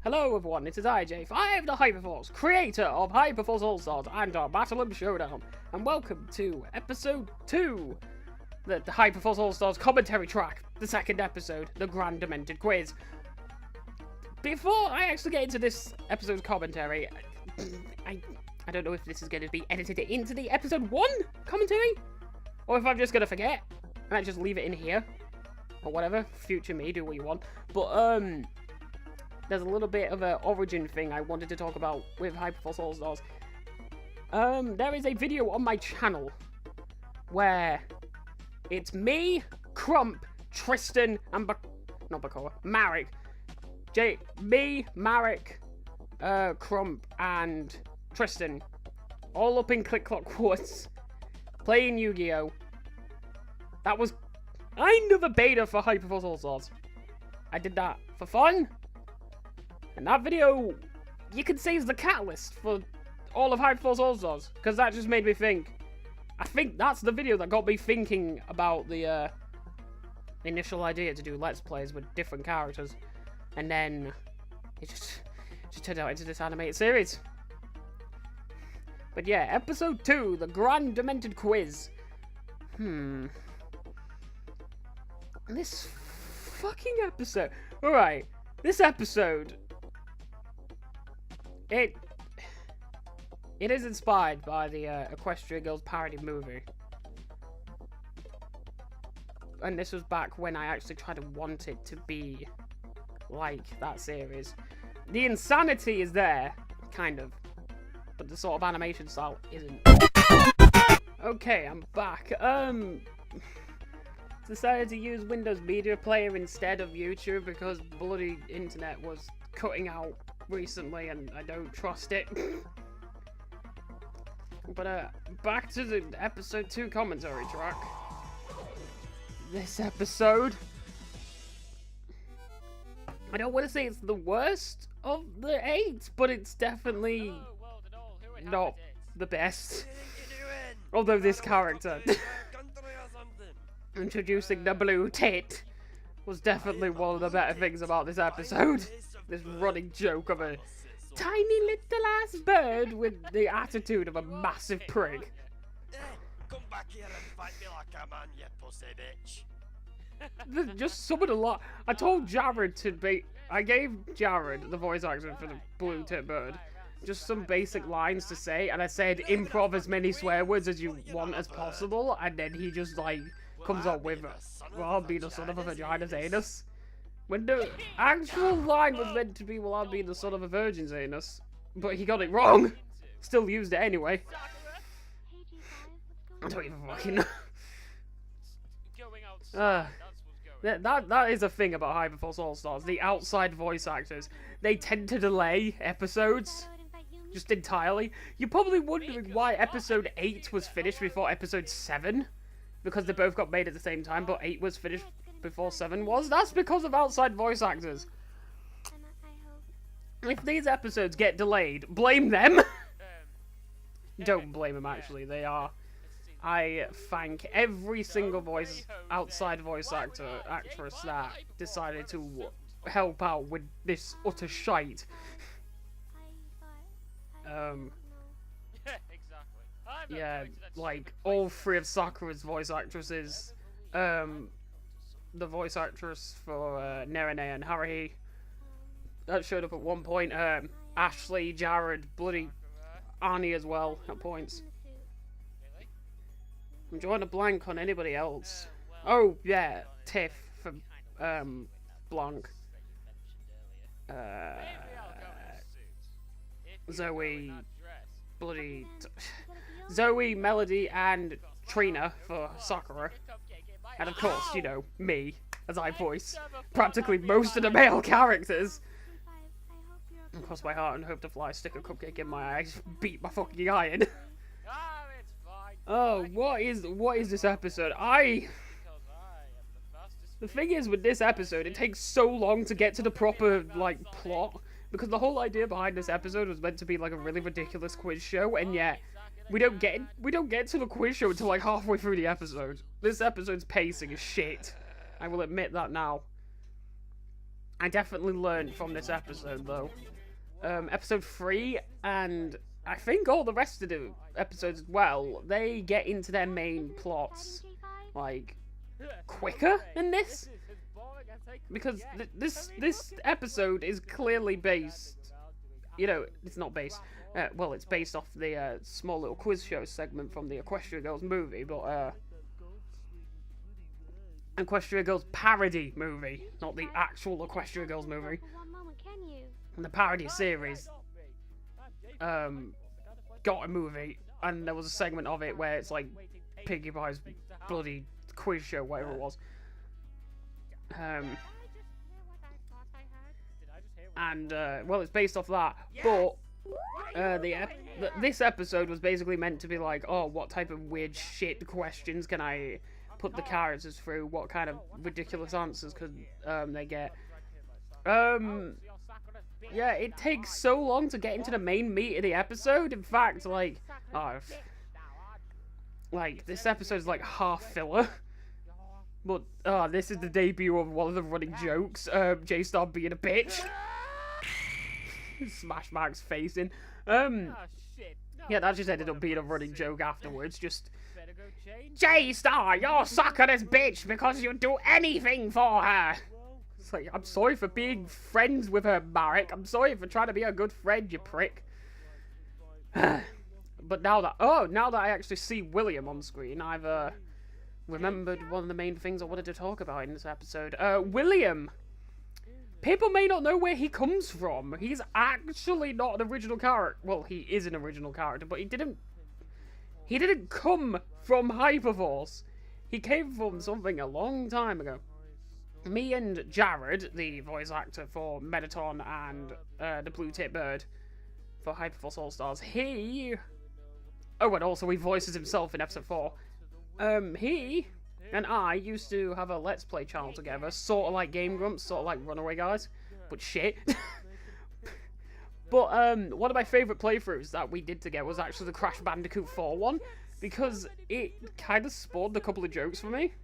Hello everyone, it is IJ5, the Hyperforce, creator of Hyperforce All-Stars and our Battle and Showdown, and welcome to episode 2, the Hyperforce All-Stars commentary track, the second episode, the Grand Demented Quiz. Before I actually get into this episode's commentary, I don't know if this is going to be edited into the episode 1 commentary, or if I'm just going to forget, and I just leave it in here, or whatever, future me, do what you want, but there's a little bit of an origin thing I wanted to talk about with Hyperforce All-Stars. There is a video on my channel where it's me, Crump, Tristan, and Marek. Marek, Crump, and Tristan, all up in Click Clock Woods, playing Yu-Gi-Oh! That was kind of a beta for Hyperforce All-Stars. I did that for fun. And that video, you could say, is the catalyst for all of Hyperforce All-Stars, because that just made me think. I think that's the video that got me thinking about the initial idea to do Let's Plays with different characters. And then it just turned out into this animated series. But yeah, episode 2, the Grand Demented Quiz. This fucking episode. Alright, this episode... It is inspired by the Equestria Girls parody movie. And this was back when I actually tried to want it to be like that series. The insanity is there, kind of. But the sort of animation style isn't. Okay, I'm back. Decided to use Windows Media Player instead of YouTube because bloody internet was cutting out recently and I don't trust it. But back to the episode 2 commentary track. This episode, I don't want to say it's the worst of the 8, but it's definitely not the best. Although this character introducing the blue tit was definitely one of the better things about this episode. This running joke of a tiny little ass bird with the attitude of a massive prig. Come back here and fight me like a man, you pussy bitch. Just some of the lot. I told Jared to be. I gave Jared, the voice actor for the blue tit bird, just some basic lines to say, and I said improv as many swear words as you want as possible, and then he just like comes up with, well, I'll be the son of a vagina's anus. When the actual line was meant to be, well, I'll be the son of a virgin's anus. But he got it wrong. Still used it anyway. I don't even fucking know. That is a thing about Hyperforce All-Stars. The outside voice actors, they tend to delay episodes. Just entirely. You're probably wondering why episode 8 was finished before episode 7. Because they both got made at the same time, but 8 was finished before 7 was. That's because of outside voice actors. If these episodes get delayed, blame them. Don't blame them, actually. They are. I thank every single outside voice actress that decided to help out with this utter shite. Yeah, like all 3 of Sakura's voice actresses. The voice actress for Nerene and Haruhi that showed up at one point. Ashley, Jared, bloody Arnie as well at points. I'm drawing a blank on anybody else. Oh yeah, Tiff for Blanc. Zoe, bloody Zoe, Melody, and Trina for Sakura. And of course, you know, me, as I voice practically most of the male characters. And cross my heart and hope to fly, stick a cupcake in my eye, beat my fucking eye in. Oh, what is this episode? The thing is with this episode, it takes so long to get to the proper, like, plot. Because the whole idea behind this episode was meant to be like a really ridiculous quiz show, and yet we don't get to the quiz show until like halfway through the episode. This episode's pacing is shit. I will admit that now. I definitely learned from this episode, though. Episode 3, and I think all the rest of the episodes as well, they get into their main plots, like, quicker than this. Because this episode is clearly based, you know, it's not based, well, it's based off the small little quiz show segment from the Equestria Girls movie, but, Equestria Girls parody movie, not the actual Equestria Girls movie. And the parody series got a movie, and there was a segment of it where it's like Piggy Pie's bloody quiz show, whatever it was. Well, it's based off that, but this episode was basically meant to be like, oh, what type of weird shit questions can I put the characters through? What kind of ridiculous answers could they get? Yeah, it takes so long to get into the main meat of the episode. In fact, like, this episode is like half filler. But, this is the debut of one of the running jokes. J-Star being a bitch. Smash Mark's face in. Yeah, that just ended up being a running joke afterwards. Just, J-Star, you're sucking this bitch because you'd do anything for her. It's like, I'm sorry for being friends with her, Marek. I'm sorry for trying to be a good friend, you prick. But now that I actually see William on screen, I've, remembered one of the main things I wanted to talk about in this episode. William! People may not know where he comes from. He's actually not an original character. Well, he is an original character, but he didn't come from Hyperforce. He came from something a long time ago. Me and Jared, the voice actor for Mettaton and the Blue Tip Bird for Hyperforce All-Stars, oh, and also he voices himself in episode 4. He and I used to have a Let's Play channel together, sort of like Game Grumps, sort of like Runaway Guys, but shit. But, one of my favourite playthroughs that we did together was actually the Crash Bandicoot 4 one, because it kind of spawned a couple of jokes for me.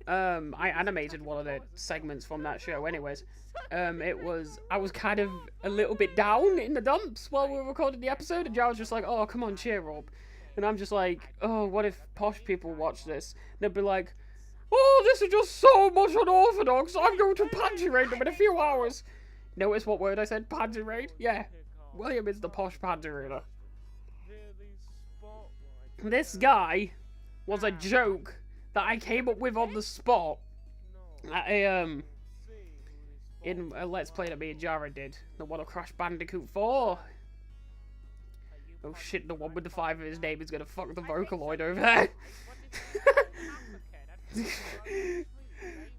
I animated one of the segments from that show anyways. I was kind of a little bit down in the dumps while we were recording the episode, and Joe was just like, oh, come on, cheer up. And I'm just like, oh, what if posh people watch this? And they'd be like, oh, this is just so much unorthodox. I'm going to panty raid them in a few hours. Notice what word I said? Panty raid? Yeah. William is the posh panty raider. This guy was a joke that I came up with on the spot at in a Let's Play that me and Jared did. The one of Crash Bandicoot 4. Oh shit, the one with the 5 of his name is gonna fuck the Vocaloid over there.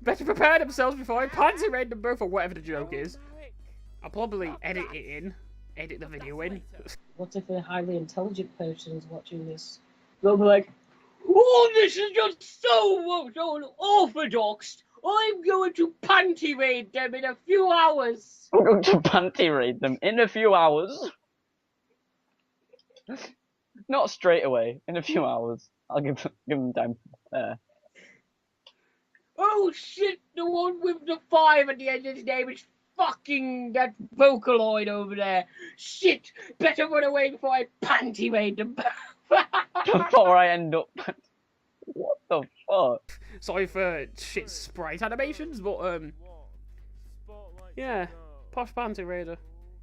Better prepare themselves before I panty raid them both, or whatever the joke is. I'll probably edit the video in. What if a highly intelligent person is watching this? They'll be like, oh, this is just so much unorthodox. I'm going to panty raid them in a few hours. I'm going to panty raid them in a few hours. Not straight away, in a few hours. I'll give them time to prepare. Oh shit, the one with the 5 at the end of his name is fucking that Vocaloid over there. Shit, better run away before I panty raid them. Before I end up... What the fuck? Sorry for shit sprite animations, but, yeah, posh panty raider.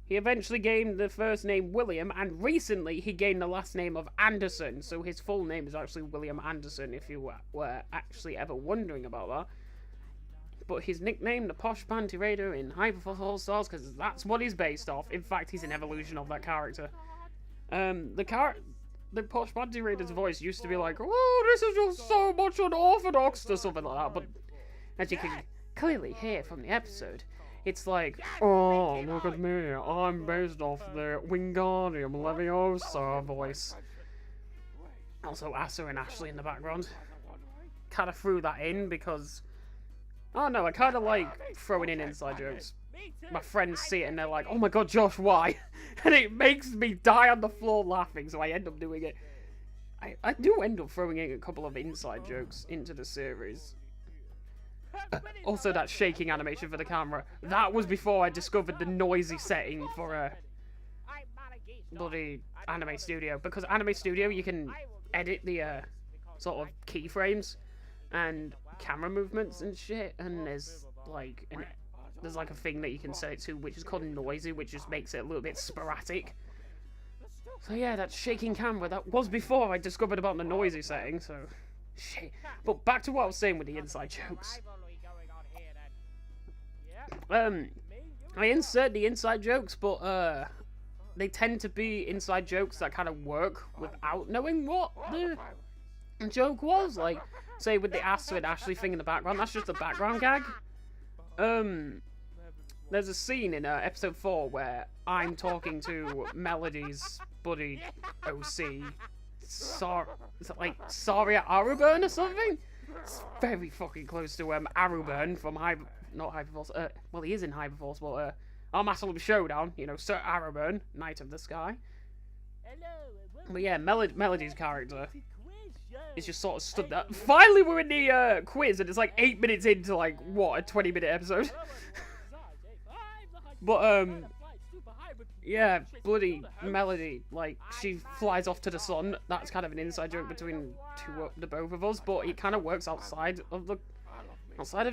He eventually gained the first name William, and recently he gained the last name of Anderson, so his full name is actually William Anderson, if you were actually ever wondering about that. But he's nicknamed the Posh Panty Raider in Hyperforce All-Stars because that's what he's based off. In fact, he's an evolution of that character. The Posh Panty Raider's voice used to be like, oh, this is just so much unorthodox, or something like that, but as you can clearly hear from the episode, it's like, oh, look at me, I'm based off the Wingardium Leviosa voice. Also, Asa and Ashley in the background. Kind of threw that in because, oh no, I kind of like throwing in inside jokes. My friends see it and they're like, oh my god, Josh, why? And it makes me die on the floor laughing, so I end up doing it. I do end up throwing in a couple of inside jokes into the series. Also, that shaking animation for the camera. That was before I discovered the noisy setting for bloody Anime Studio. Because Anime Studio, you can edit the sort of keyframes and camera movements and shit. And there's like a thing that you can set it to, which is called noisy, which just makes it a little bit sporadic. So yeah, that shaking camera, that was before I discovered about the noisy setting, so shit. But back to what I was saying with the inside jokes. I insert the inside jokes, but they tend to be inside jokes that kind of work without knowing what the joke was. Like, say with the Astrid Ashley thing in the background, that's just a background gag. There's a scene in episode 4 where I'm talking to Melody's buddy OC, is it like Saria Aruburn or something? It's very fucking close to Aruburn from not Hyperforce. Well, he is in Hyperforce, but our Master Showdown, you know, Sir Aruburn, Knight of the Sky. But yeah, Melody's character is just sort of stood there. Finally, we're in the quiz, and it's like 8 minutes into like what, a 20-minute episode. But yeah, bloody Melody, like, she flies off to the sun. That's kind of an inside joke between the both of us, but it kind of works outside of the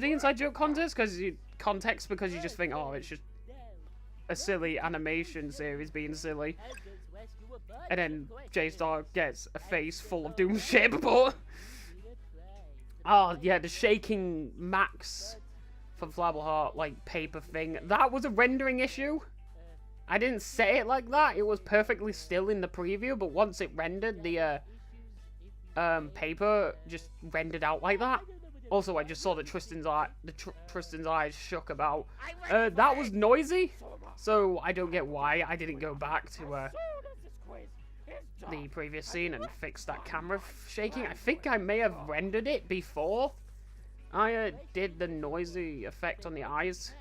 inside joke context, because you just think, oh, it's just a silly animation series being silly, and then J-Star gets a face full of doom shit. But oh yeah, the shaking Max from Flabberheart like paper thing, that was a rendering issue. I didn't say it like that. It was perfectly still in the preview, but once it rendered, the paper just rendered out like that. Also, I just saw that Tristan's eyes shook about. That was noisy, so I don't get why I didn't go back to the previous scene and fix that camera shaking. I think I may have rendered it before I did the noisy effect on the eyes.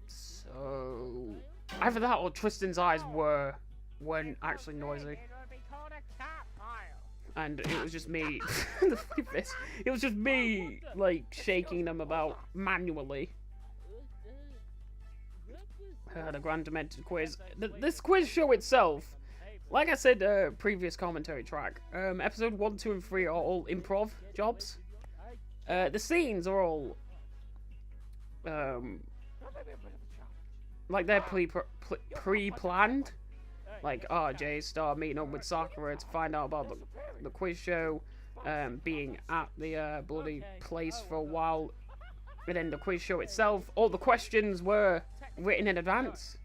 So either that or Tristan's eyes weren't actually noisy, and it was just me. It was just me like shaking them about manually. The Grand Demented quiz. This quiz show itself, like I said, previous commentary track. Episode 1, 2, and 3 are all improv jobs. The scenes are all like they're pre-planned. Like, J-Star meeting up with Sakura to find out about the quiz show, being at the bloody place for a while, and then the quiz show itself. All the questions were written in advance,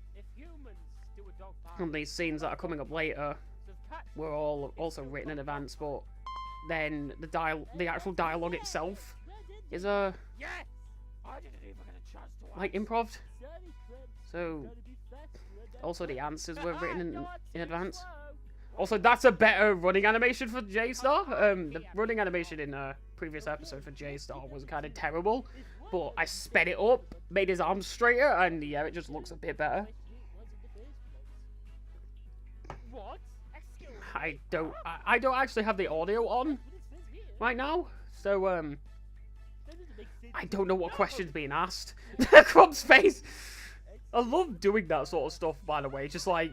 and these scenes that are coming up later were all also written in advance. But then the actual dialogue itself is like improv. So also the answers were written in advance. Also, that's a better running animation for J-Star. The running animation in a previous episode for J-Star was kind of terrible, but I sped it up, made his arms straighter, and yeah, it just looks a bit better. I don't actually have the audio on right now, so I don't know what question's being asked. Crumb's face. I love doing that sort of stuff, by the way. Just like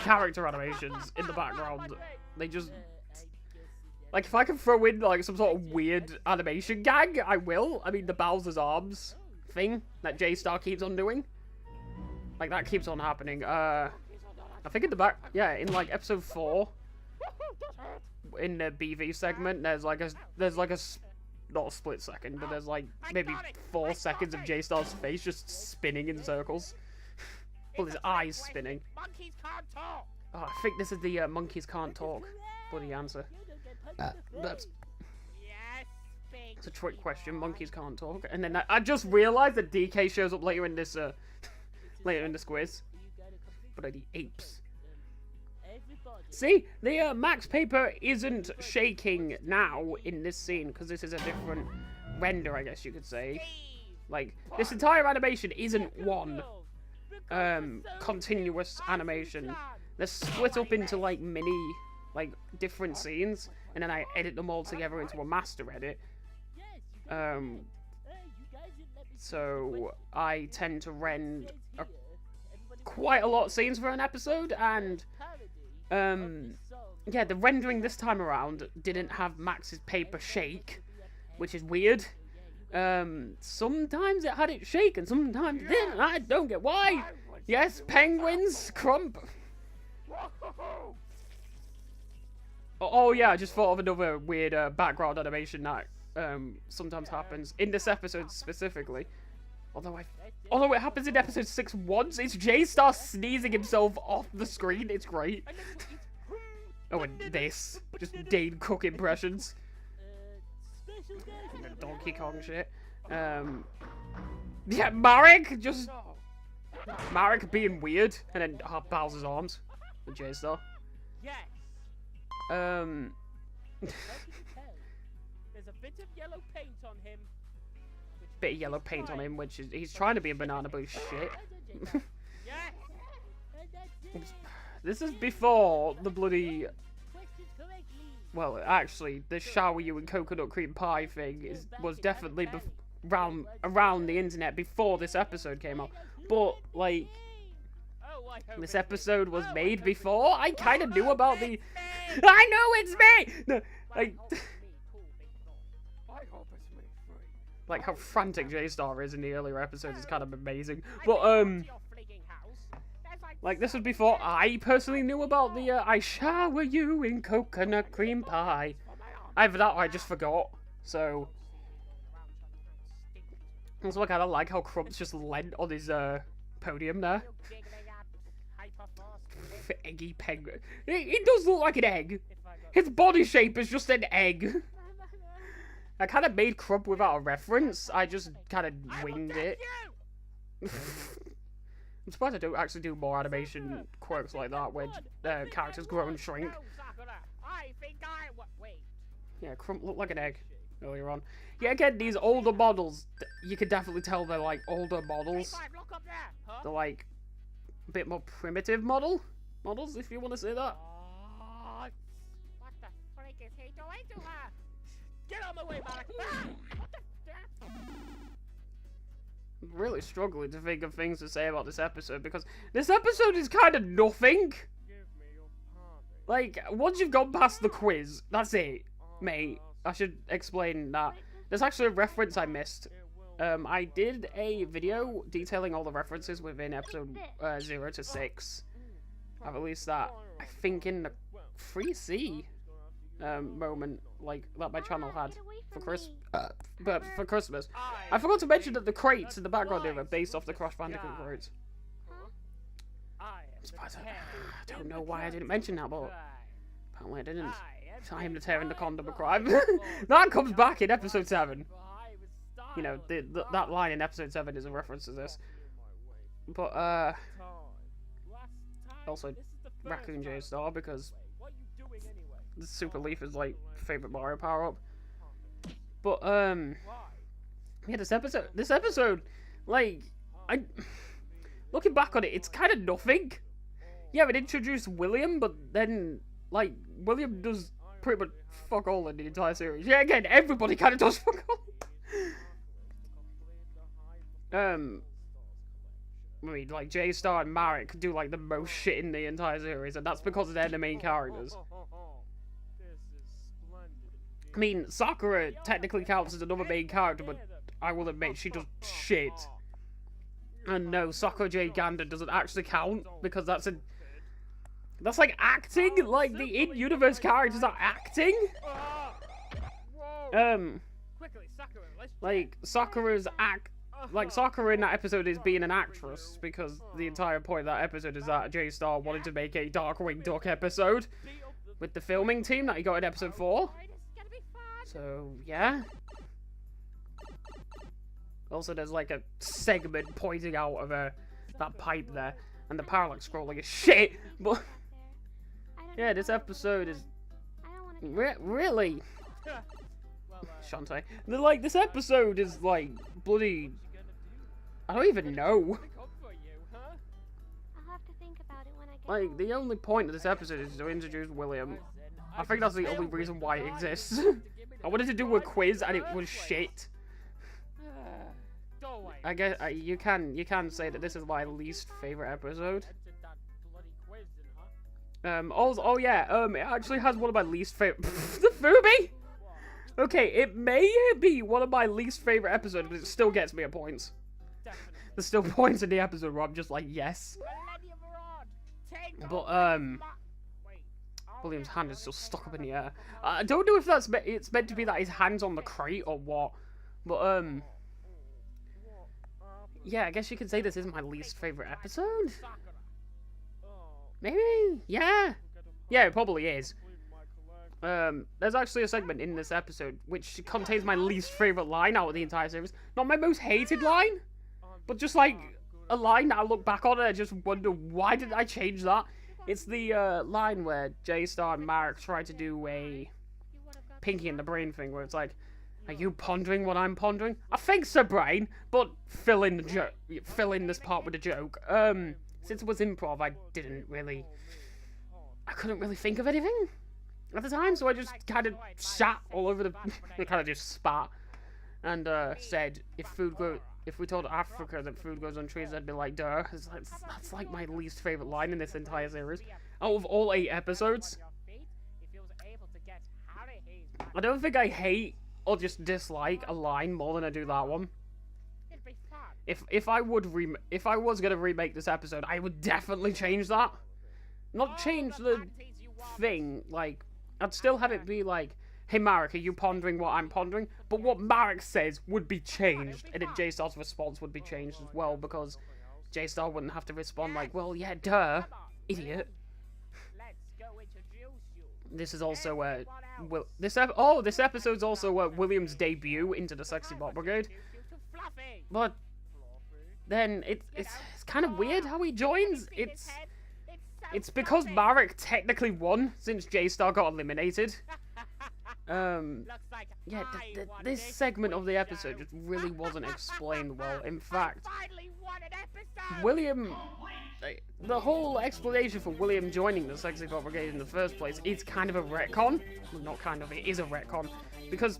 character animations in the background. They just like, if I can throw in like some sort of weird animation gag, I will. I mean, the Bowser's arms thing that J-Star keeps on doing, like that keeps on happening. I think in the back, yeah, in like episode 4, in the BV segment, there's like a not a split second, but there's like maybe 4 seconds of J-Star's face just spinning in circles. Well, his eyes spinning. Monkeys can't talk. Oh, I think this is the monkeys can't talk bloody answer. That's it's a trick question. Monkeys can't talk. And then I just realised that DK shows up later in this quiz. But are the apes? See, the Max paper isn't shaking now in this scene because this is a different render, I guess you could say. Like, this entire animation isn't one continuous animation. They're split up into like mini, like different scenes, and then I edit them all together into a master edit. So I tend to rend quite a lot of scenes for an episode, and yeah, the rendering this time around didn't have Max's paper shake, which is weird. Sometimes it had it shake and sometimes it didn't. I don't get why. Yes, penguins, Crump. Oh yeah, I just thought of another weird background animation that sometimes happens in this episode specifically. Although it happens in episode 6 once, it's J-Star sneezing himself off the screen. It's great. Oh, and this, just Dane Cook impressions. Donkey Kong shit. Yeah, Marek being weird, and then Bowser's arms with J-Star. There's a bit of yellow paint on him. Bit of yellow paint on him, which is he's trying to be a banana, but he's shit. This is before the bloody. Well, actually, the Sakura-Yui and coconut cream pie thing was definitely around the internet before this episode came out. But like, this episode was made before. I kind of knew about the. I know it's me. No, like how frantic J-Star is in the earlier episodes is kind of amazing. But like this was before I personally knew about the I shower you in coconut cream pie. Either that or I just forgot. So also I kind of like how Crump's just leant on his podium there. Eggy penguin. It does look like an egg. His body shape is just an egg. I kind of made Crump without a reference. I just kind of winged it. I'm surprised I don't actually do more animation quirks like that where characters grow and shrink. Yeah, Crump looked like an egg earlier on. Yeah, again, these older models, you can definitely tell they're like older models. They're like a bit more primitive models, if you want to say that. What the freak is he doing to her? Get on the way, Marek! I'm really struggling to think of things to say about this episode because this episode is kind of nothing. Like, once you've gone past the quiz, that's it, mate. I should explain that. There's actually a reference I missed. I did a video detailing all the references within episode 0 to 6. I've released that, I think, in the 3C moment, like, that my channel had for Christmas. I forgot to mention that the crates in the background here are based off the Crash Bandicoot crates. I don't know why I didn't mention that, but apparently I didn't. Time to tear in the condom of crime. That comes back in episode 7. You know, that line in episode 7 is a reference to this. But, also Raccoon J-Star, because the Super Leaf is, like, favorite Mario power-up. But, yeah, this episode, like, looking back on it, it's kind of nothing. Yeah, it introduced William, but then, like, William does pretty much fuck all in the entire series. Yeah, again, everybody kind of does fuck all. I mean, like, J-Star and Marek do, like, the most shit in the entire series, and that's because they're the main characters. I mean, Sakura technically counts as another main character, but I will admit she does shit. And no, Sakura J. Gander doesn't actually count, because that's like acting? Like, the in-universe characters are acting? Like, Sakura in that episode is being an actress, because the entire point of that episode is that J-Star wanted to make a Darkwing Duck episode with the filming team that he got in episode 4. So, yeah. Also, there's like a segment pointing out of that pipe there, and the parallax scrolling is shit, but yeah, this episode is really Shantae. Like, this episode is like bloody. I don't even know. Like, the only point of this episode is to introduce William. I think that's the only reason why it exists. I wanted to do a quiz and it was shit. Go away. I guess you can say that this is my least favorite episode. Entered that bloody quiz, huh? Oh yeah, it actually has one of my least favorite. The Fubi. Okay, it may be one of my least favorite episodes, but it still gets me a points. Definitely. There's still points in the episode where I'm just like, yes. Millennium Rod, take But over Wait, William's hand is still stuck up in the air. I don't know if it's meant to be that his hand's on the crate or what. But yeah, I guess you could say this is my least favorite episode. Sakura. Oh, Maybe, yeah, yeah, it probably is. with my collection. There's actually a segment in this episode which contains my least favorite line out of the entire series. Not my most hated line, but just like a line that I look back on and I just wonder why did I change that. It's the line where J-Star and Marek try to do a Pinky in the Brain thing where it's like, are you pondering what I'm pondering? I think so, Brain, but fill in this part with a joke. Since it was improv, I couldn't really think of anything at the time, so I just kind of sat all over the, I kind of just spat, and said, if we told Africa that food grows on trees, I'd be like, duh. That's like my least favorite line in this entire series. Out of all 8 episodes, I don't think I hate or just dislike a line more than I do that one. If I was gonna remake this episode, I would definitely change that. Not change the thing, like, I'd still have it be like, hey Marek, are you pondering what I'm pondering? But what Marek says would be changed, and then J-Star's response would be changed as well, because J-Star wouldn't have to respond like, well, yeah, duh, idiot. This is also this episode's also William's debut into the Sexy Bot Brigade. But then it's kind of weird how he joins. It's because Marek technically won since J-Star got eliminated. Yeah, this segment of the episode just really wasn't explained well. In fact, William, the whole explanation for William joining the Sexy Bot Brigade in the first place is kind of a retcon. Well, not kind of, it is a retcon. Because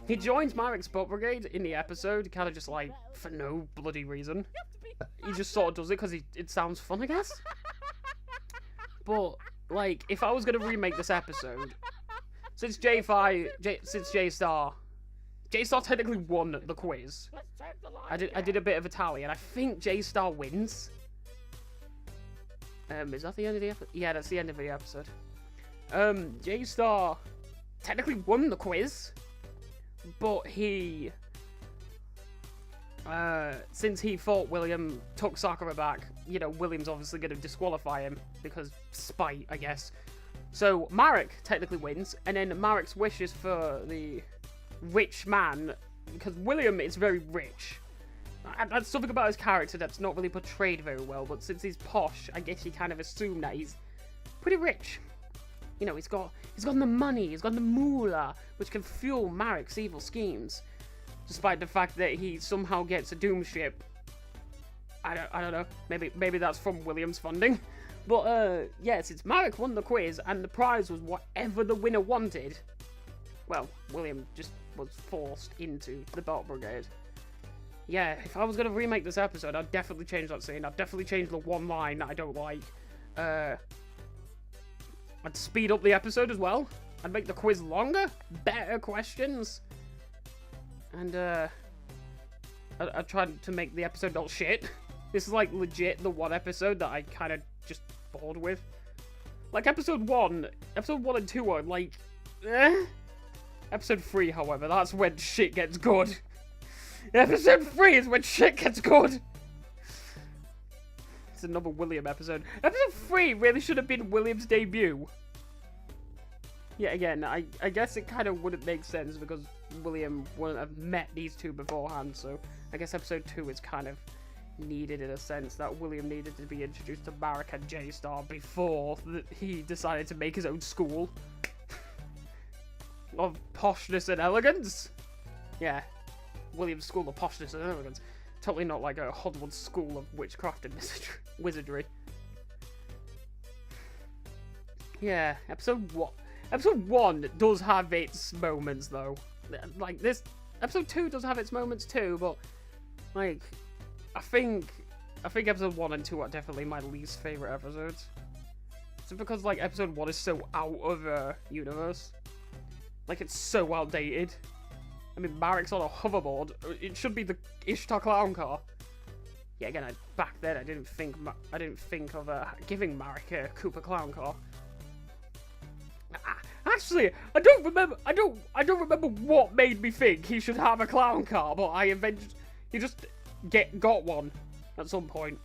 he joins Marek's Bot Brigade in the episode, kind of just like, for no bloody reason. He just sort of does it because it sounds fun, I guess. But, like, if I was going to remake this episode, since J-Star technically won the quiz, I did a bit of a tally, and I think J-Star wins. Is that the end of the episode? Yeah, that's the end of the episode. J-Star technically won the quiz, but he, since he thought William took Sakura back, you know, William's obviously going to disqualify him, because spite, I guess. So, Marek technically wins, and then Marek's wishes for the rich man, because William is very rich. That's something about his character that's not really portrayed very well, but since he's posh, I guess you kind of assume that he's pretty rich. You know, he's got the money, he's got the moolah, which can fuel Marek's evil schemes. Despite the fact that he somehow gets a doom ship. I don't know, maybe that's from William's funding. But, yeah, since Marek won the quiz, and the prize was whatever the winner wanted, well, William just was forced into the Bot Brigade. Yeah, if I was going to remake this episode, I'd definitely change that scene. I'd definitely change the one line that I don't like. I'd speed up the episode as well. I'd make the quiz longer, better questions. And, I'd try to make the episode not shit. This is, like, legit the one episode that I kind of just bored with. Like, episode 1 and 2 are, like, eh. Episode 3, however, that's when shit gets good. Episode 3 is when shit gets good. It's another William episode. Episode 3 really should have been William's debut. Yeah, again, I guess it kind of wouldn't make sense because William wouldn't have met these two beforehand, so I guess episode 2 is kind of needed in a sense that William needed to be introduced to Marek and J-Star before he decided to make his own school of poshness and elegance. Yeah, William's school of poshness and elegance. Totally not like a Hogwarts school of witchcraft and wizardry. Yeah, episode Episode 1 does have its moments, though. Like, this... Episode 2 does have its moments, too, but... Like, I think episode 1 and 2 are definitely my least favourite episodes. It's because, like, episode 1 is so out of universe. Like, it's so outdated. I mean, Marek's on a hoverboard. It should be the Ishtar clown car. Yeah, again, back then I didn't think of giving Marek a Cooper clown car. Actually, I don't remember what made me think he should have a clown car, but he just got one at some point,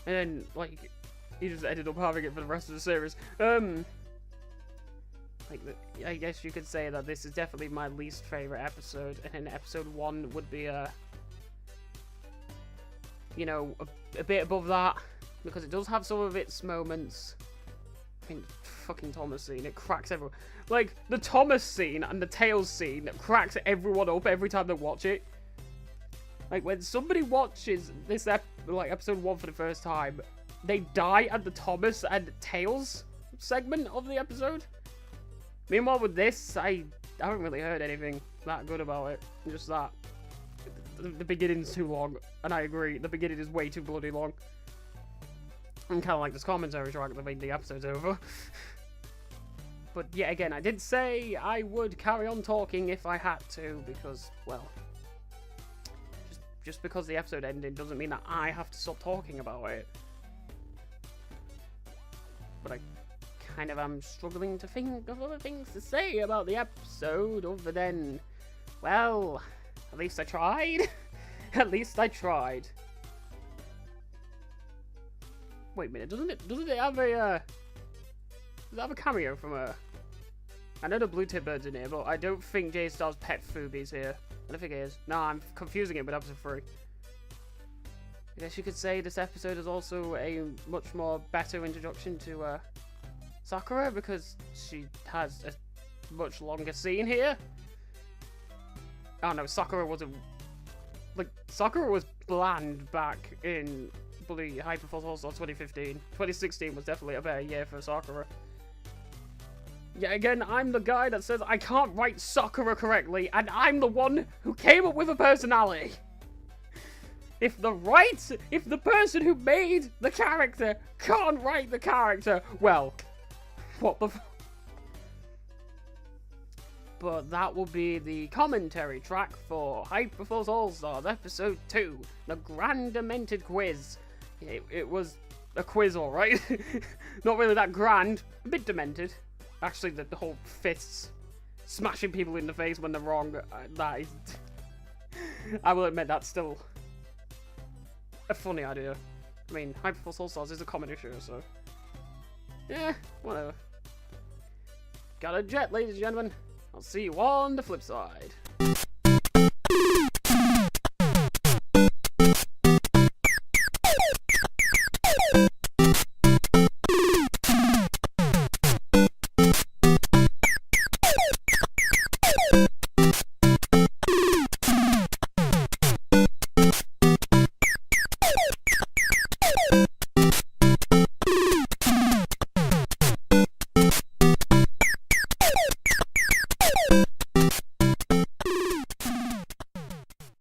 and then like he just ended up having it for the rest of the series. I guess you could say that this is definitely my least favorite episode, and then episode 1 would be you know, a bit above that, because it does have some of its moments. I mean, fucking Thomas scene, it cracks everyone. Like, the Thomas scene and the Tails scene cracks everyone up every time they watch it. Like, when somebody watches this, episode 1 for the first time, they die at the Thomas and Tails segment of the episode. Meanwhile, with this, I haven't really heard anything that good about it. Just that. The beginning's too long, and I agree, the beginning is way too bloody long. I'm kind of like this commentary track that made the episode's over. But yeah, again, I did say I would carry on talking if I had to, because, well, just because the episode ended doesn't mean that I have to stop talking about it. But I kind of am struggling to think of other things to say about the episode other than, well, at least I tried. At least I tried. Wait a minute, doesn't it have a does it have a cameo from a... I know the blue tip bird's in here, but I don't think J-Star's pet Fubi's here. I don't think it is. No, I'm confusing it with episode 3. I guess you could say this episode is also a much more better introduction to Sakura, because she has a much longer scene here. Oh no, Sakura wasn't... Like, Sakura was bland back in bloody Hyperforce All-Stars 2015. 2016 was definitely a better year for Sakura. Yeah, again, I'm the guy that says I can't write Sakura correctly, and I'm the one who came up with a personality. If the person who made the character can't write the character, well, what the But that will be the commentary track for Hyperforce All-Stars Episode 2, the Grand Demented Quiz. It was a quiz, alright. Not really that grand, a bit demented. Actually, the whole fists smashing people in the face when they're wrong, that is... I will admit, that's still a funny idea. I mean, Hyperforce All-Stars is a comedy show, so... yeah, whatever. Got a jet, ladies and gentlemen. I'll see you on the flip side.